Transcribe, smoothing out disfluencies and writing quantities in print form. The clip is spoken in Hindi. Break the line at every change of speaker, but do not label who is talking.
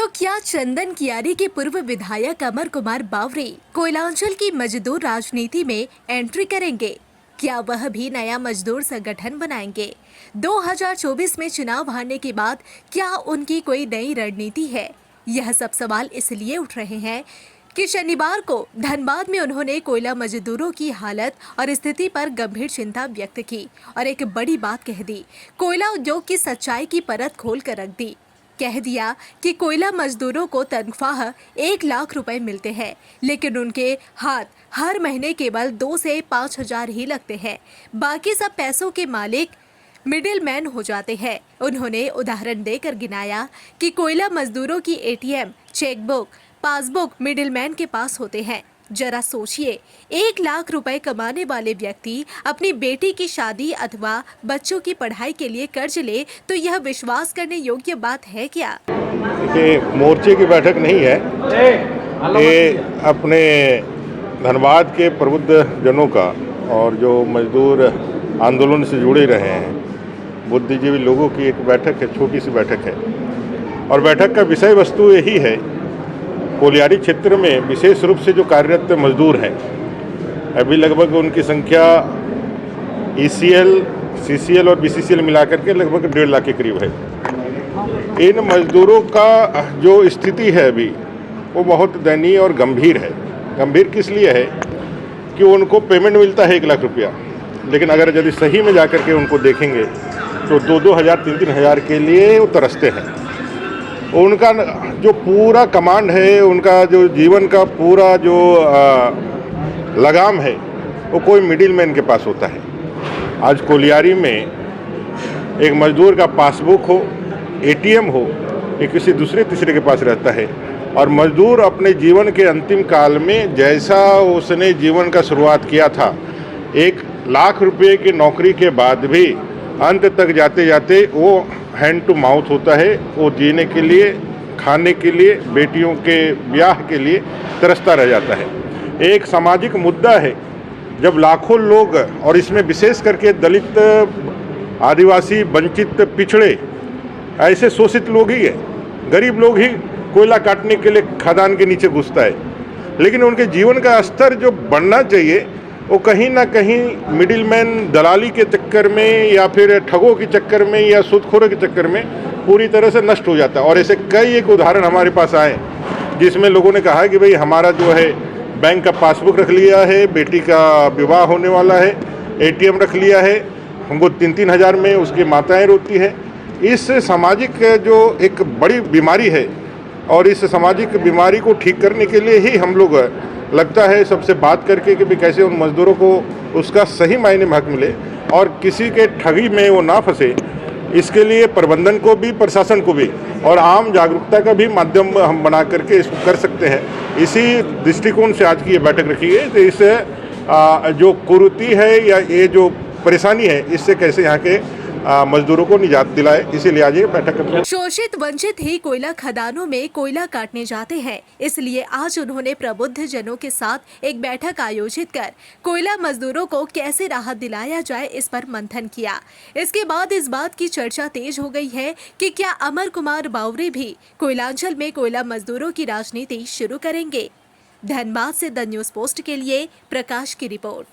तो क्या चंदन कियारी के पूर्व विधायक अमर कुमार बावरी कोयलांचल की मजदूर राजनीति में एंट्री करेंगे? क्या वह भी नया मजदूर संगठन बनाएंगे? 2024 में चुनाव हारने के बाद क्या उनकी कोई नई रणनीति है? यह सब सवाल इसलिए उठ रहे हैं कि शनिवार को धनबाद में उन्होंने कोयला मजदूरों की हालत और स्थिति पर गंभीर चिंता व्यक्त की और एक बड़ी बात कह दी। कोयला उद्योग की सच्चाई की परत खोल कर रख दी। कह दिया कि कोयला मजदूरों को तनख्वाह 1 लाख रुपए मिलते हैं, लेकिन उनके हाथ हर महीने केवल 2 से 5 हजार ही लगते हैं। बाकी सब पैसों के मालिक मिडिल मैन हो जाते हैं। उन्होंने उदाहरण देकर गिनाया कि कोयला मजदूरों की ATM, chequebook, passbook middle man के पास होते हैं। जरा सोचिए, 1 लाख रुपए कमाने वाले व्यक्ति अपनी बेटी की शादी अथवा बच्चों की पढ़ाई के लिए कर्ज ले तो यह विश्वास करने योग्य बात है क्या?
ये मोर्चे की बैठक नहीं है, ये अपने धनबाद के प्रबुद्ध जनों का और जो मजदूर आंदोलन से जुड़े रहे हैं बुद्धिजीवी लोगों की एक बैठक है, छोटी सी बैठक है। और बैठक का विषय वस्तु यही है, कोलियारी क्षेत्र में विशेष रूप से जो कार्यरत मजदूर हैं, अभी लगभग उनकी संख्या ECL, CCL और BCCL मिलाकर के लगभग 1.5 लाख के करीब है। इन मजदूरों का जो स्थिति है अभी वो बहुत दयनीय और गंभीर है। गंभीर किस लिए है कि उनको पेमेंट मिलता है 1 लाख रुपया, लेकिन अगर यदि सही में जाकर के उनको देखेंगे तो 2-2 हज़ार 3-3 हज़ार के लिए वो तरसते हैं। उनका जो पूरा कमांड है, उनका जो जीवन का पूरा जो लगाम है वो कोई मिडिल मैन के पास होता है। आज कोलियारी में एक मजदूर का पासबुक हो, ATM हो, ये किसी दूसरे तीसरे के पास रहता है। और मजदूर अपने जीवन के अंतिम काल में जैसा उसने जीवन का शुरुआत किया था, 1 लाख रुपये की नौकरी के बाद भी अंत तक जाते जाते वो हैंड टू माउथ होता है। वो जीने के लिए, खाने के लिए, बेटियों के ब्याह के लिए तरसता रह जाता है। एक सामाजिक मुद्दा है, जब लाखों लोग और इसमें विशेष करके दलित, आदिवासी, वंचित, पिछड़े ऐसे शोषित लोग ही है, गरीब लोग ही कोयला काटने के लिए खदान के नीचे घुसता है। लेकिन उनके जीवन का स्तर जो बढ़ना चाहिए वो कहीं ना कहीं मिडिलमैन दलाली के चक्कर में या फिर ठगों के चक्कर में या सूदखोरों के चक्कर में पूरी तरह से नष्ट हो जाता है। और ऐसे कई एक उदाहरण हमारे पास आए जिसमें लोगों ने कहा कि भाई हमारा जो है बैंक का पासबुक रख लिया है, बेटी का विवाह होने वाला है, ATM रख लिया है, हमको 3-3 हज़ार में उसकी माताएं रोती है। इस सामाजिक जो एक बड़ी बीमारी है और इस सामाजिक बीमारी को ठीक करने के लिए ही हम लोग लगता है सबसे बात करके कि भी कैसे उन मजदूरों को उसका सही मायने में हक मिले और किसी के ठगी में वो ना फंसे। इसके लिए प्रबंधन को भी, प्रशासन को भी और आम जागरूकता का भी माध्यम हम बना करके इसको कर सकते हैं। इसी दृष्टिकोण से आज की ये बैठक रखी है। तो इससे जो कुरीति है या ये जो परेशानी है, इससे कैसे यहाँ के मजदूरों को निजात दिलाए, इसीलिए आज ये बैठक करते हैं।
शोषित वंचित ही कोयला खदानों में कोयला काटने जाते हैं, इसलिए आज उन्होंने प्रबुद्ध जनों के साथ एक बैठक आयोजित कर कोयला मजदूरों को कैसे राहत दिलाया जाए इस पर मंथन किया। इसके बाद इस बात की चर्चा तेज हो गई है कि क्या अमर कुमार बावरी भी कोयलांचल में कोयला मजदूरों की राजनीति शुरू करेंगे? धनबाद से द न्यूज़ पोस्ट के लिए प्रकाश की रिपोर्ट।